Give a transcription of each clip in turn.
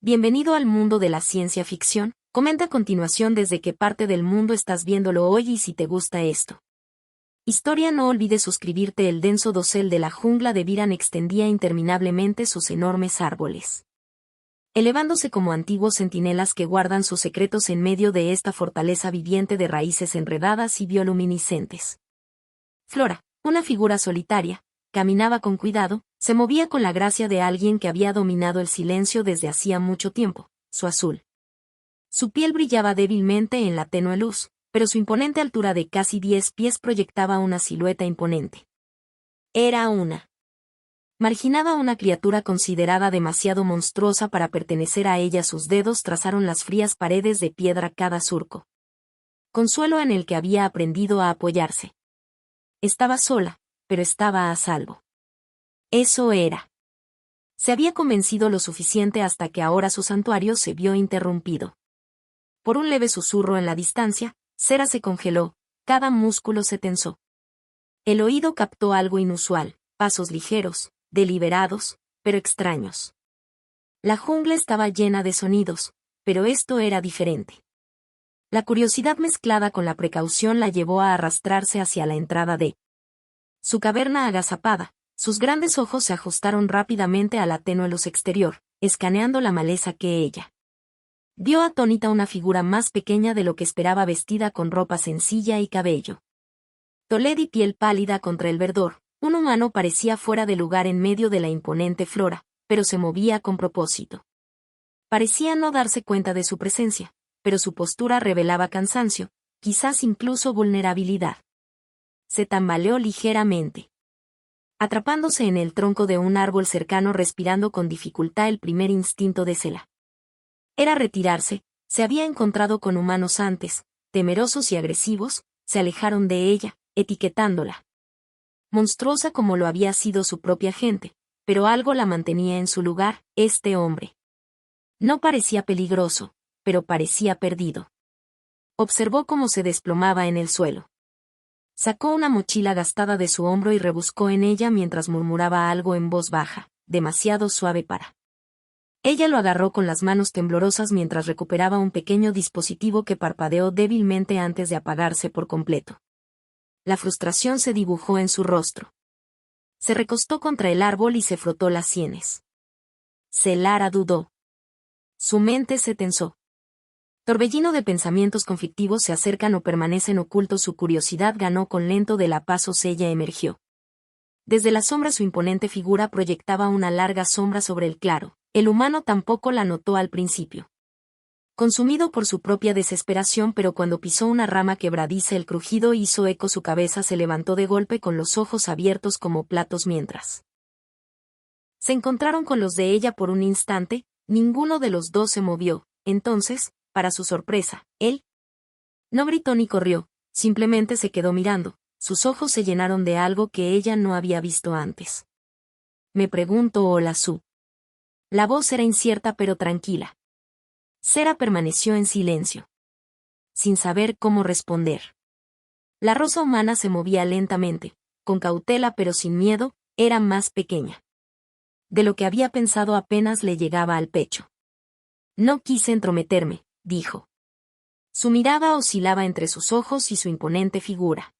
Bienvenido al mundo de la ciencia ficción. Comenta a continuación desde qué parte del mundo estás viéndolo hoy y si te gusta esto. Historia. No olvides suscribirte. El denso dosel de la jungla de Viran extendía interminablemente sus enormes árboles, elevándose como antiguos centinelas que guardan sus secretos en medio de esta fortaleza viviente de raíces enredadas y bioluminiscentes. Flora, una figura solitaria, caminaba con cuidado, se movía con la gracia de alguien que había dominado el silencio desde hacía mucho tiempo. Su azul. Su piel brillaba débilmente en la tenue luz, pero su imponente altura de casi 10 pies proyectaba una silueta imponente. Era marginaba una criatura considerada demasiado monstruosa para pertenecer a ella. Sus dedos trazaron las frías paredes de piedra cada surco, consuelo en el que había aprendido a apoyarse. Estaba sola, pero estaba a salvo. Eso era. Se había convencido lo suficiente hasta que ahora su santuario se vio interrumpido por un leve susurro en la distancia. Cera se congeló, cada músculo se tensó. El oído captó algo inusual, pasos ligeros, deliberados, pero extraños. La jungla estaba llena de sonidos, pero esto era diferente. La curiosidad mezclada con la precaución la llevó a arrastrarse hacia la entrada de su caverna agazapada. Sus grandes ojos se ajustaron rápidamente a la tenue luz exterior, escaneando la maleza que ella vio. Atónita, una figura más pequeña de lo que esperaba, vestida con ropa sencilla y cabello toled y piel pálida contra el verdor. Un humano parecía fuera de lugar en medio de la imponente flora, pero se movía con propósito. Parecía no darse cuenta de su presencia, pero su postura revelaba cansancio, quizás incluso vulnerabilidad. Se tambaleó ligeramente, atrapándose en el tronco de un árbol cercano, respirando con dificultad. El primer instinto de Cela era retirarse. Se había encontrado con humanos antes, temerosos y agresivos. Se alejaron de ella, etiquetándola monstruosa como lo había sido su propia gente, pero algo la mantenía en su lugar. Este hombre no parecía peligroso, pero parecía perdido. Observó cómo se desplomaba en el suelo. Sacó una mochila gastada de su hombro y rebuscó en ella mientras murmuraba algo en voz baja, demasiado suave para. Ella lo agarró con las manos temblorosas mientras recuperaba un pequeño dispositivo que parpadeó débilmente antes de apagarse por completo. La frustración se dibujó en su rostro. Se recostó contra el árbol y se frotó las sienes. Celara dudó. Su mente se tensó. Torbellino de pensamientos conflictivos se acercan o permanecen ocultos. Su curiosidad ganó con lento de la pasos. Ella emergió. Desde la sombra su imponente figura proyectaba una larga sombra sobre el claro. El humano tampoco la notó al principio, consumido por su propia desesperación, pero cuando pisó una rama quebradiza el crujido hizo eco. Su cabeza se levantó de golpe con los ojos abiertos como platos mientras se encontraron con los de ella por un instante. Ninguno de los dos se movió. Entonces, para su sorpresa, él no gritó ni corrió, simplemente se quedó mirando. Sus ojos se llenaron de algo que ella no había visto antes. Me pregunto, hola Su. La voz era incierta pero tranquila. Cera permaneció en silencio, sin saber cómo responder. La rosa humana se movía lentamente, con cautela pero sin miedo. Era más pequeña de lo que había pensado. Apenas le llegaba al pecho. No quise entrometerme, dijo. Su mirada oscilaba entre sus ojos y su imponente figura.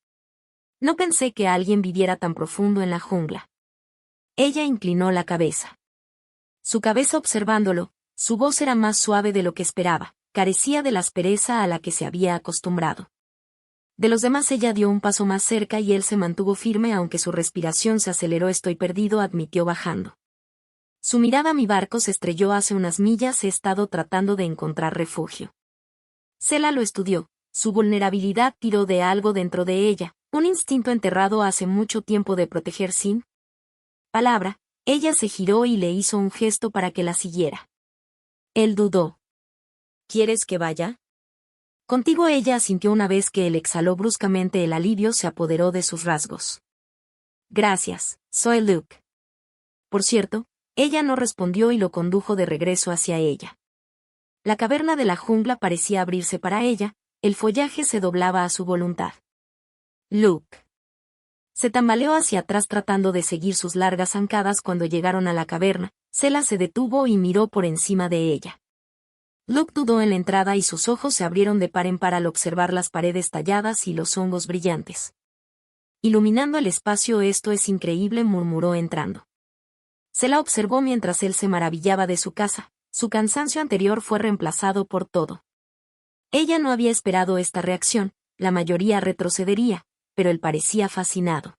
No pensé que alguien viviera tan profundo en la jungla. Ella inclinó la cabeza. Su cabeza observándolo. Su voz era más suave de lo que esperaba, carecía de la aspereza a la que se había acostumbrado. De los demás ella dio un paso más cerca y él se mantuvo firme aunque su respiración se aceleró. Estoy perdido, admitió bajando su mirada. Mi barco se estrelló hace unas millas. He estado tratando de encontrar refugio. Cela lo estudió. Su vulnerabilidad tiró de algo dentro de ella, un instinto enterrado hace mucho tiempo de proteger sin palabra. Ella se giró y le hizo un gesto para que la siguiera. Él dudó. ¿Quieres que vaya? Contigo. Ella asintió una vez que él exhaló bruscamente. El alivio se apoderó de sus rasgos. Gracias, soy Luke. Por cierto, ella no respondió y lo condujo de regreso hacia ella. La caverna de la jungla parecía abrirse para ella, el follaje se doblaba a su voluntad. Luke se tambaleó hacia atrás tratando de seguir sus largas zancadas. Cuando llegaron a la caverna, Zela se detuvo y miró por encima de ella. Luke dudó en la entrada y sus ojos se abrieron de par en par al observar las paredes talladas y los hongos brillantes. Iluminando el espacio, esto es increíble, murmuró entrando. Zela observó mientras él se maravillaba de su casa. Su cansancio anterior fue reemplazado por todo. Ella no había esperado esta reacción, la mayoría retrocedería, pero él parecía fascinado.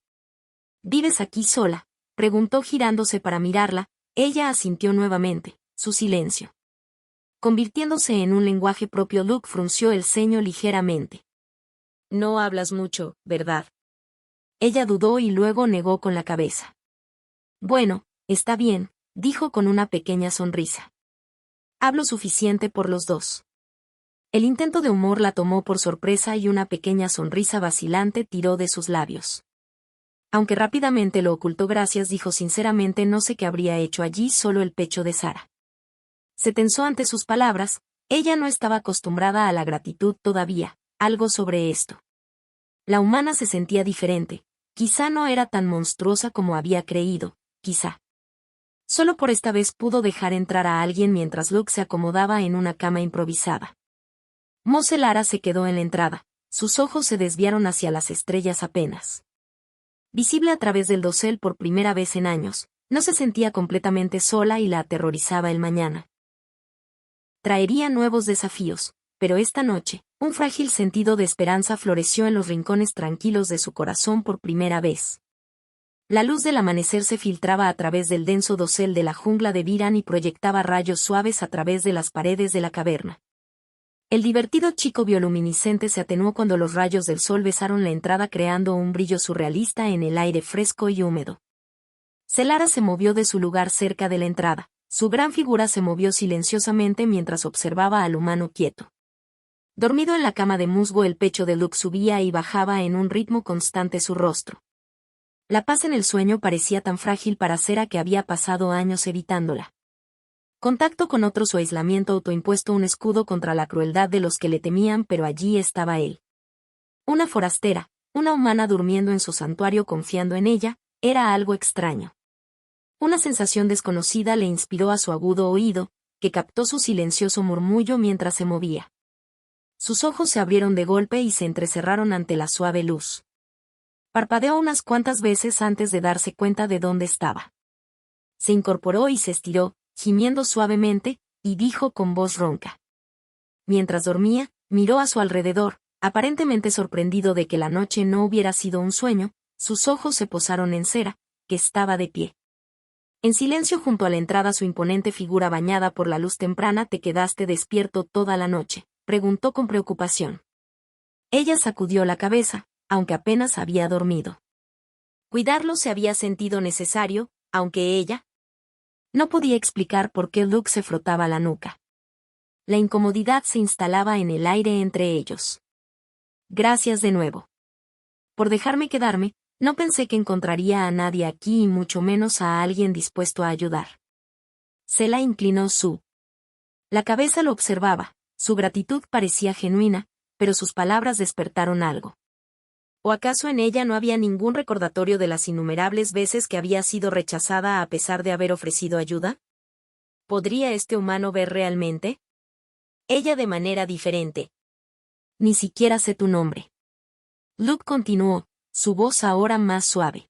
¿Vives aquí sola?, preguntó girándose para mirarla. Ella asintió nuevamente, su silencio convirtiéndose en un lenguaje propio. Luke frunció el ceño ligeramente. No hablas mucho, ¿verdad? Ella dudó y luego negó con la cabeza. Bueno, está bien, dijo con una pequeña sonrisa. Hablo suficiente por los dos. El intento de humor la tomó por sorpresa y una pequeña sonrisa vacilante tiró de sus labios. Aunque rápidamente lo ocultó, gracias, dijo sinceramente, no sé qué habría hecho allí, solo el pecho de Sara. Se tensó ante sus palabras, ella no estaba acostumbrada a la gratitud todavía, algo sobre esto. La humana se sentía diferente, quizá no era tan monstruosa como había creído, quizá. Solo por esta vez pudo dejar entrar a alguien mientras Luke se acomodaba en una cama improvisada. Mos Elara se quedó en la entrada, sus ojos se desviaron hacia las estrellas apenas visible a través del dosel por primera vez en años, no se sentía completamente sola y la aterrorizaba el mañana. Traería nuevos desafíos, pero esta noche, un frágil sentido de esperanza floreció en los rincones tranquilos de su corazón por primera vez. La luz del amanecer se filtraba a través del denso dosel de la jungla de Viran y proyectaba rayos suaves a través de las paredes de la caverna. El divertido chico bioluminiscente se atenuó cuando los rayos del sol besaron la entrada, creando un brillo surrealista en el aire fresco y húmedo. Zelara se movió de su lugar cerca de la entrada. Su gran figura se movió silenciosamente mientras observaba al humano quieto. Dormido en la cama de musgo, el pecho de Luke subía y bajaba en un ritmo constante su rostro. La paz en el sueño parecía tan frágil para Zera que había pasado años evitándola. Contacto con otros o aislamiento autoimpuesto, un escudo contra la crueldad de los que le temían, pero allí estaba él. Una forastera, una humana durmiendo en su santuario confiando en ella, era algo extraño. Una sensación desconocida le inspiró a su agudo oído, que captó su silencioso murmullo mientras se movía. Sus ojos se abrieron de golpe y se entrecerraron ante la suave luz. Parpadeó unas cuantas veces antes de darse cuenta de dónde estaba. Se incorporó y se estiró, gimiendo suavemente, y dijo con voz ronca. Mientras dormía, miró a su alrededor, aparentemente sorprendido de que la noche no hubiera sido un sueño. Sus ojos se posaron en Zera, que estaba de pie. En silencio junto a la entrada, su imponente figura bañada por la luz temprana. ¿Te quedaste despierto toda la noche?, preguntó con preocupación. Ella sacudió la cabeza, aunque apenas había dormido. Cuidarlo se había sentido necesario, aunque ella no podía explicar por qué. Luke se frotaba la nuca. La incomodidad se instalaba en el aire entre ellos. Gracias de nuevo. Por dejarme quedarme. No pensé que encontraría a nadie aquí y mucho menos a alguien dispuesto a ayudar. Zela inclinó la cabeza, lo observaba, su gratitud parecía genuina, pero sus palabras despertaron algo. ¿O acaso en ella no había ningún recordatorio de las innumerables veces que había sido rechazada a pesar de haber ofrecido ayuda? ¿Podría este humano ver realmente? Ella de manera diferente. Ni siquiera sé tu nombre. Luke continuó, su voz ahora más suave.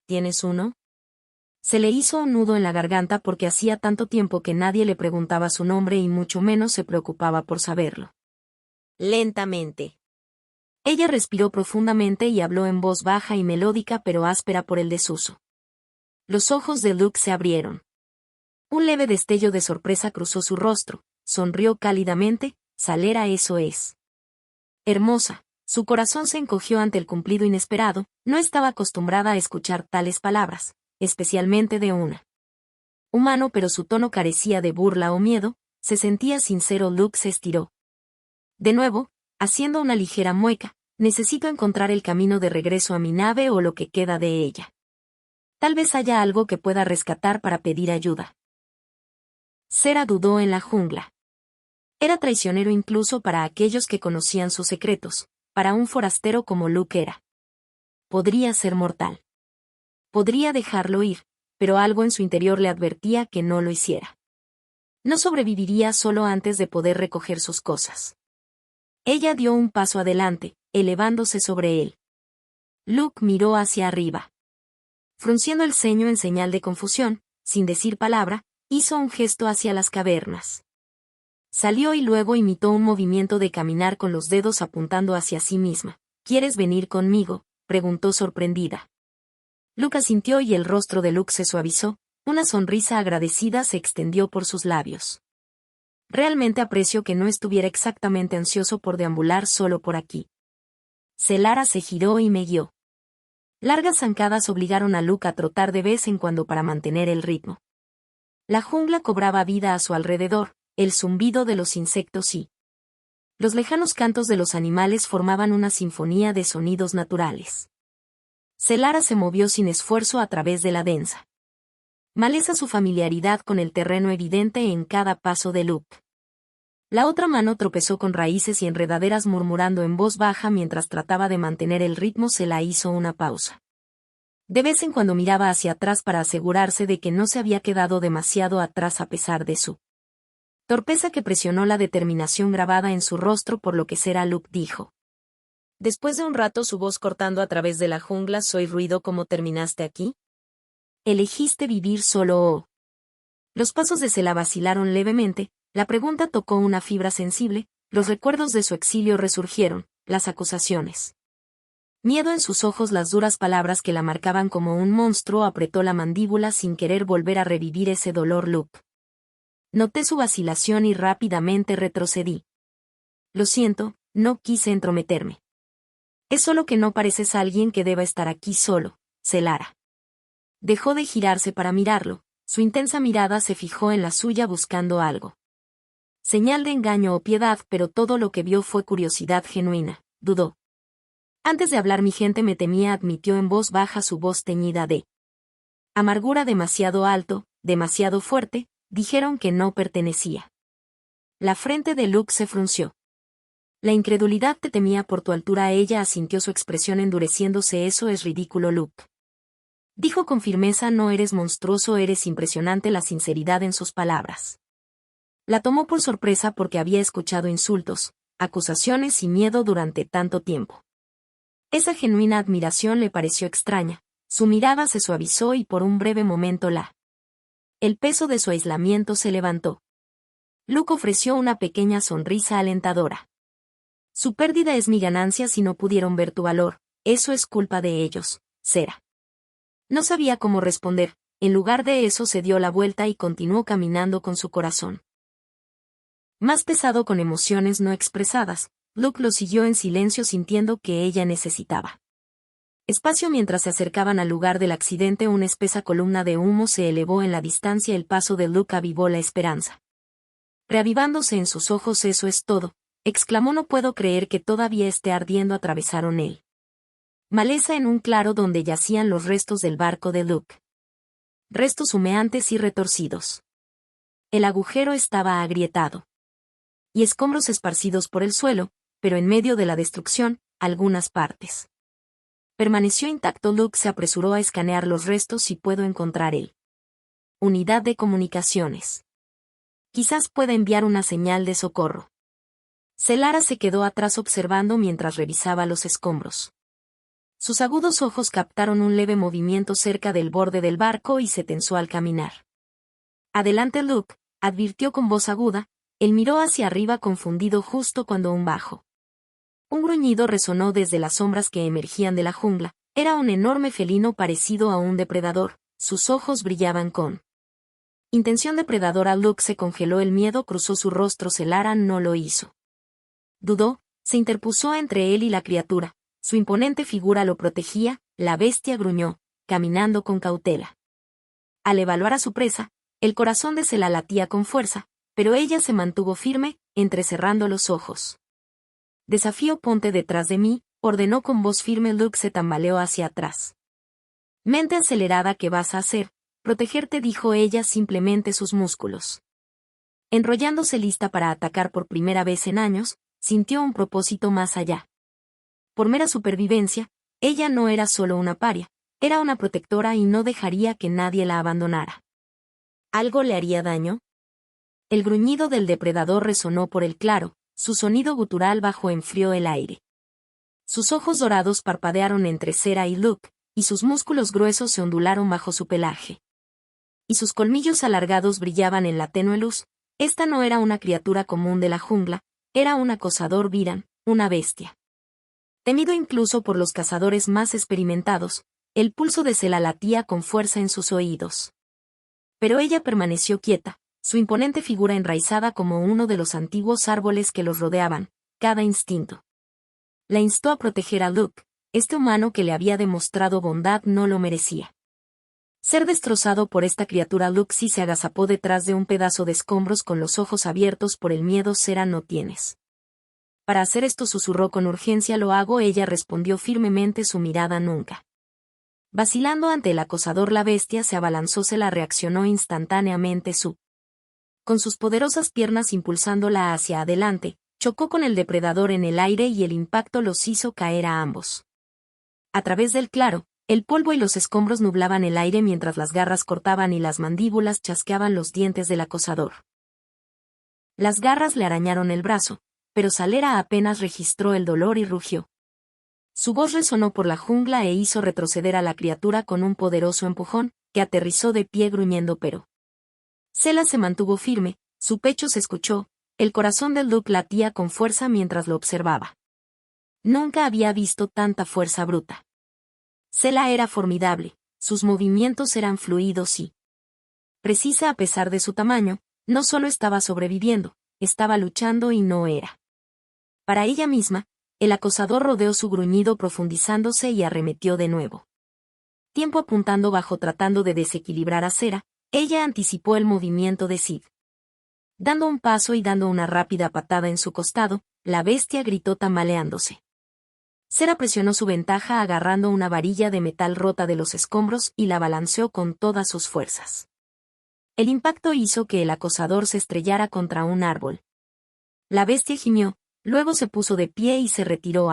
¿Tienes uno? Se le hizo un nudo en la garganta porque hacía tanto tiempo que nadie le preguntaba su nombre y mucho menos se preocupaba por saberlo. Lentamente. Ella respiró profundamente y habló en voz baja y melódica pero áspera por el desuso. Los ojos de Luke se abrieron. Un leve destello de sorpresa cruzó su rostro, sonrió cálidamente. Zalera, eso es. Hermosa. Su corazón se encogió ante el cumplido inesperado, no estaba acostumbrada a escuchar tales palabras, especialmente de una humano, pero su tono carecía de burla o miedo, se sentía sincero. Luke se estiró. De nuevo, haciendo una ligera mueca, necesito encontrar el camino de regreso a mi nave o lo que queda de ella. Tal vez haya algo que pueda rescatar para pedir ayuda. Zera dudó en la jungla. Era traicionero incluso para aquellos que conocían sus secretos. Para un forastero como Luke era. Podría ser mortal. Podría dejarlo ir, pero algo en su interior le advertía que no lo hiciera. No sobreviviría solo antes de poder recoger sus cosas. Ella dio un paso adelante, elevándose sobre él. Luke miró hacia arriba. Frunciendo el ceño en señal de confusión, sin decir palabra, hizo un gesto hacia las cavernas. Salió y luego imitó un movimiento de caminar con los dedos apuntando hacia sí misma. ¿Quieres venir conmigo?, preguntó sorprendida. Luke asintió y el rostro de Luke se suavizó, una sonrisa agradecida se extendió por sus labios. Realmente aprecio que no estuviera exactamente ansioso por deambular solo por aquí. Celara se giró y me guió. Largas zancadas obligaron a Luke a trotar de vez en cuando para mantener el ritmo. La jungla cobraba vida a su alrededor, el zumbido de los insectos y los lejanos cantos de los animales formaban una sinfonía de sonidos naturales. Celara se movió sin esfuerzo a través de la densa maleza, su familiaridad con el terreno evidente en cada paso de Luke. La otra mano tropezó con raíces y enredaderas murmurando en voz baja mientras trataba de mantener el ritmo. Se la hizo una pausa. De vez en cuando miraba hacia atrás para asegurarse de que no se había quedado demasiado atrás a pesar de su torpeza, que presionó la determinación grabada en su rostro por lo que será. Luke dijo. Después de un rato, su voz cortando a través de la jungla: ¿soy ruido como terminaste aquí? ¿Elegiste vivir solo o...? Los pasos de Cela vacilaron levemente, la pregunta tocó una fibra sensible, los recuerdos de su exilio resurgieron, las acusaciones. Miedo en sus ojos, las duras palabras que la marcaban como un monstruo. Apretó la mandíbula sin querer volver a revivir ese dolor. Luke. Noté su vacilación y rápidamente retrocedí. Lo siento, no quise entrometerme. Es solo que no pareces alguien que deba estar aquí solo, Celara. Dejó de girarse para mirarlo, su intensa mirada se fijó en la suya buscando algo. Señal de engaño o piedad, pero todo lo que vio fue curiosidad genuina. Dudó. Antes de hablar mi gente me temía, admitió en voz baja, su voz teñida de amargura. Demasiado alto, demasiado fuerte, dijeron que no pertenecía. La frente de Luke se frunció. La incredulidad: te temía por tu altura. Ella asintió, su expresión endureciéndose. Eso es ridículo, Luke. Dijo con firmeza. No eres monstruoso, eres impresionante. La sinceridad en sus palabras la tomó por sorpresa porque había escuchado insultos, acusaciones y miedo durante tanto tiempo. Esa genuina admiración le pareció extraña, su mirada se suavizó y por un breve momento el peso de su aislamiento se levantó. Luke ofreció una pequeña sonrisa alentadora. Su pérdida es mi ganancia. Si no pudieron ver tu valor, eso es culpa de ellos, Cera. No sabía cómo responder, en lugar de eso se dio la vuelta y continuó caminando con su corazón más pesado, con emociones no expresadas. Luke lo siguió en silencio, sintiendo que ella necesitaba espacio. Mientras se acercaban al lugar del accidente, una espesa columna de humo se elevó en la distancia. El paso de Luke avivó la esperanza. Reavivándose en sus ojos. Eso es todo, exclamó. No puedo creer que todavía esté ardiendo. Atravesaron el maleza en un claro donde yacían los restos del barco de Luke. Restos humeantes y retorcidos. El agujero estaba agrietado y escombros esparcidos por el suelo, pero en medio de la destrucción, algunas partes permaneció intacto. Luke se apresuró a escanear los restos. Si puedo encontrar el unidad de comunicaciones, quizás pueda enviar una señal de socorro. Celara se quedó atrás observando mientras revisaba los escombros. Sus agudos ojos captaron un leve movimiento cerca del borde del barco y se tensó al caminar. Adelante, Luke, advirtió con voz aguda. Él miró hacia arriba confundido justo cuando un gruñido resonó desde las sombras que emergían de la jungla. Era un enorme felino parecido a un depredador, sus ojos brillaban con intención depredadora. Luke se congeló, el miedo cruzó su rostro. Celara no lo hizo. Dudó, se interpuso entre él y la criatura, su imponente figura lo protegía. La bestia gruñó, caminando con cautela. Al evaluar a su presa, el corazón de Cela latía con fuerza, pero ella se mantuvo firme, entrecerrando los ojos. Desafío, ponte detrás de mí, ordenó con voz firme. Luke se tambaleó hacia atrás. Mente acelerada, ¿qué vas a hacer? Protegerte, dijo ella, simplemente sus músculos enrollándose lista para atacar. Por primera vez en años, sintió un propósito más allá. Por mera supervivencia, ella no era solo una paria, Era una protectora y no dejaría que nadie la abandonara. ¿Algo le haría daño? El gruñido del depredador resonó por el claro, su sonido gutural bajó enfrió el aire. Sus ojos dorados parpadearon entre Cera y Luke, y sus músculos gruesos se ondularon bajo su pelaje. Y sus colmillos alargados brillaban en la tenue luz. Esta no era una criatura común de la jungla, era un acosador Viran, una bestia. Temido incluso por los cazadores más experimentados, el pulso de Cela latía con fuerza en sus oídos. Pero ella permaneció quieta, su imponente figura enraizada como uno de los antiguos árboles que los rodeaban, cada instinto. La instó a proteger a Luke, este humano que le había demostrado bondad no lo merecía. Ser destrozado por esta criatura. Luke sí se agazapó detrás de un pedazo de escombros con los ojos abiertos por el miedo. Cera, no tienes. Para hacer esto, susurró con urgencia. Lo hago. Ella respondió firmemente, su mirada nunca. Vacilando ante el acosador, la bestia se abalanzó. Cela reaccionó instantáneamente. Con sus poderosas piernas impulsándola hacia adelante, chocó con el depredador en el aire y el impacto los hizo caer a ambos. A través del claro, el polvo y los escombros nublaban el aire mientras las garras cortaban y las mandíbulas chasqueaban los dientes del acosador. Las garras le arañaron el brazo, pero Salera apenas registró el dolor y rugió. Su voz resonó por la jungla e hizo retroceder a la criatura con un poderoso empujón, que aterrizó de pie gruñendo, pero Cela se mantuvo firme, su pecho se escuchó, el corazón de Luke latía con fuerza mientras lo observaba. Nunca había visto tanta fuerza bruta. Cela era formidable, sus movimientos eran fluidos y precisa. A pesar de su tamaño, no solo estaba sobreviviendo, estaba luchando y no era. Para ella misma, el acosador rodeó su gruñido profundizándose y arremetió de nuevo. Tiempo apuntando bajo tratando de desequilibrar a Cera, ella anticipó el movimiento de Sid. Dando un paso y dando una rápida patada en su costado, la bestia gritó tambaleándose. Cera presionó su ventaja agarrando una varilla de metal rota de los escombros y la balanceó con todas sus fuerzas. El impacto hizo que el acosador se estrellara contra un árbol. La bestia gimió, luego se puso de pie y se retiró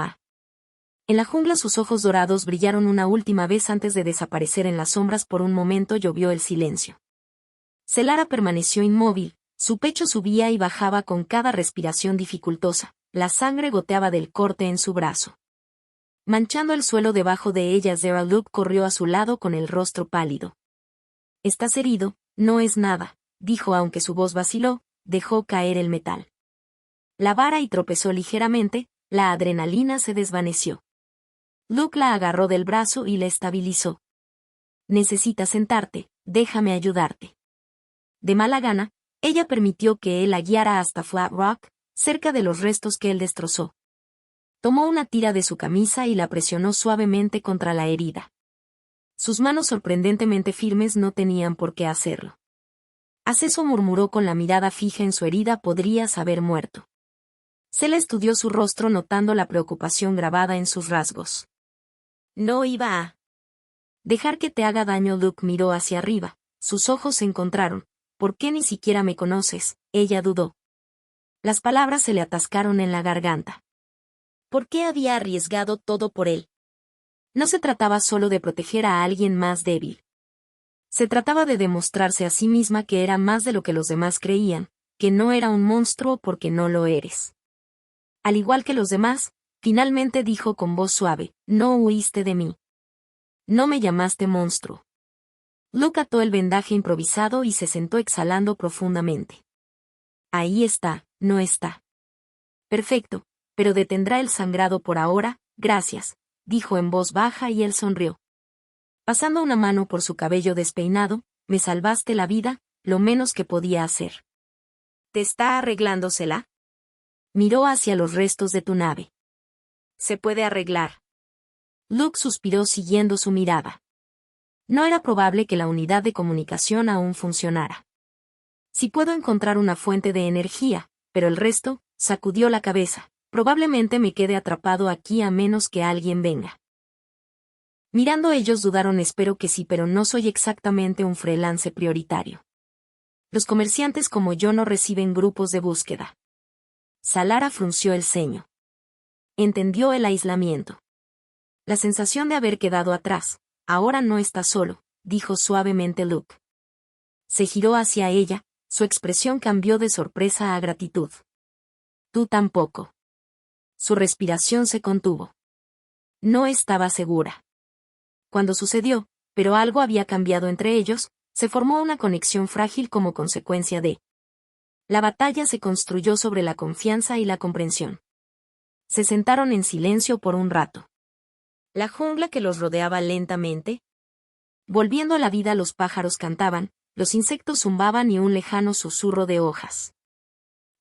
En la jungla sus ojos dorados brillaron una última vez antes de desaparecer en las sombras. Por un momento llovió el silencio. Celara permaneció inmóvil, su pecho subía y bajaba con cada respiración dificultosa, la sangre goteaba del corte en su brazo. Manchando el suelo debajo de ella. Luke corrió a su lado con el rostro pálido. «Estás herido, no es nada», dijo aunque su voz vaciló, dejó caer el metal. La vara y tropezó ligeramente, la adrenalina se desvaneció. Luke la agarró del brazo y la estabilizó. «Necesitas sentarte, déjame ayudarte». De mala gana, ella permitió que él la guiara hasta Flat Rock, cerca de los restos que él destrozó. Tomó una tira de su camisa y la presionó suavemente contra la herida. Sus manos sorprendentemente firmes no tenían por qué hacerlo. Acceso, murmuró con la mirada fija en su herida, podrías haber muerto. Cela estudió su rostro notando la preocupación grabada en sus rasgos. No iba a dejar que te haga daño. Luke miró hacia arriba, sus ojos se encontraron. ¿Por qué ni siquiera me conoces?, ella dudó. Las palabras se le atascaron en la garganta. ¿Por qué había arriesgado todo por él? No se trataba solo de proteger a alguien más débil. Se trataba de demostrarse a sí misma que era más de lo que los demás creían, que no era un monstruo porque no lo eres. Al igual que los demás, finalmente dijo con voz suave, no huiste de mí. No me llamaste monstruo. Luke ató el vendaje improvisado y se sentó exhalando profundamente. Ahí está, no está. Perfecto, pero detendrá el sangrado por ahora, gracias, dijo en voz baja y él sonrió. Pasando una mano por su cabello despeinado, me salvaste la vida, lo menos que podía hacer. ¿Te está arreglándosela? Miró hacia los restos de tu nave. Se puede arreglar. Luke suspiró siguiendo su mirada. No era probable que la unidad de comunicación aún funcionara. Si puedo encontrar una fuente de energía, pero el resto, sacudió la cabeza, probablemente me quede atrapado aquí a menos que alguien venga. Mirando ellos dudaron, espero que sí, pero no soy exactamente un freelance prioritario. Los comerciantes como yo no reciben grupos de búsqueda. Salara frunció el ceño. Entendió el aislamiento. La sensación de haber quedado atrás, Ahora no estás solo, dijo suavemente Luke. Se giró hacia ella, su expresión cambió de sorpresa a gratitud. Tú tampoco. Su respiración se contuvo. No estaba segura. Cuando sucedió, pero algo había cambiado entre ellos, se formó una conexión frágil como consecuencia de. La batalla se construyó sobre la confianza y la comprensión. Se sentaron en silencio por un rato. La jungla que los rodeaba lentamente. Volviendo a la vida, los pájaros cantaban, los insectos zumbaban y un lejano susurro de hojas.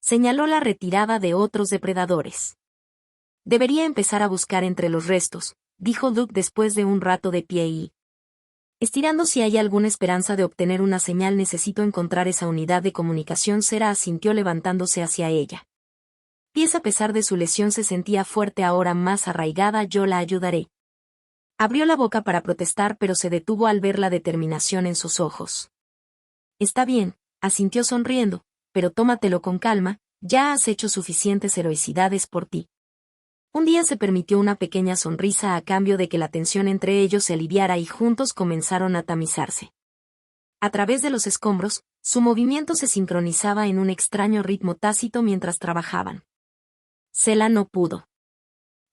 Señaló la retirada de otros depredadores. Debería empezar a buscar entre los restos, dijo Luke después de un rato de pie y. Estirando si hay alguna esperanza de obtener una señal, necesito encontrar esa unidad de comunicación. Sera asintió levantándose hacia ella. Pies, a pesar de su lesión, se sentía fuerte, ahora más arraigada. Yo la ayudaré. Abrió la boca para protestar, pero se detuvo al ver la determinación en sus ojos. Está bien, asintió sonriendo, pero tómatelo con calma, ya has hecho suficientes heroicidades por ti. Un día se permitió una pequeña sonrisa a cambio de que la tensión entre ellos se aliviara y juntos comenzaron a tamizarse. A través de los escombros, su movimiento se sincronizaba en un extraño ritmo tácito mientras trabajaban. Sela no pudo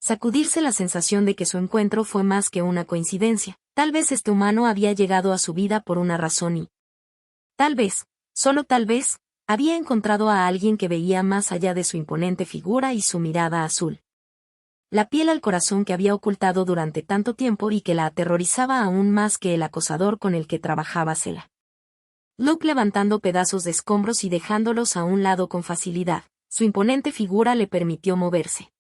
sacudirse la sensación de que su encuentro fue más que una coincidencia. Tal vez este humano había llegado a su vida por una razón y. Tal vez, solo tal vez, había encontrado a alguien que veía más allá de su imponente figura y su mirada azul. La piel al corazón que había ocultado durante tanto tiempo y que la aterrorizaba aún más que el acosador con el que trabajaba Sela. Luke levantando pedazos de escombros y dejándolos a un lado con facilidad, su imponente figura le permitió moverse.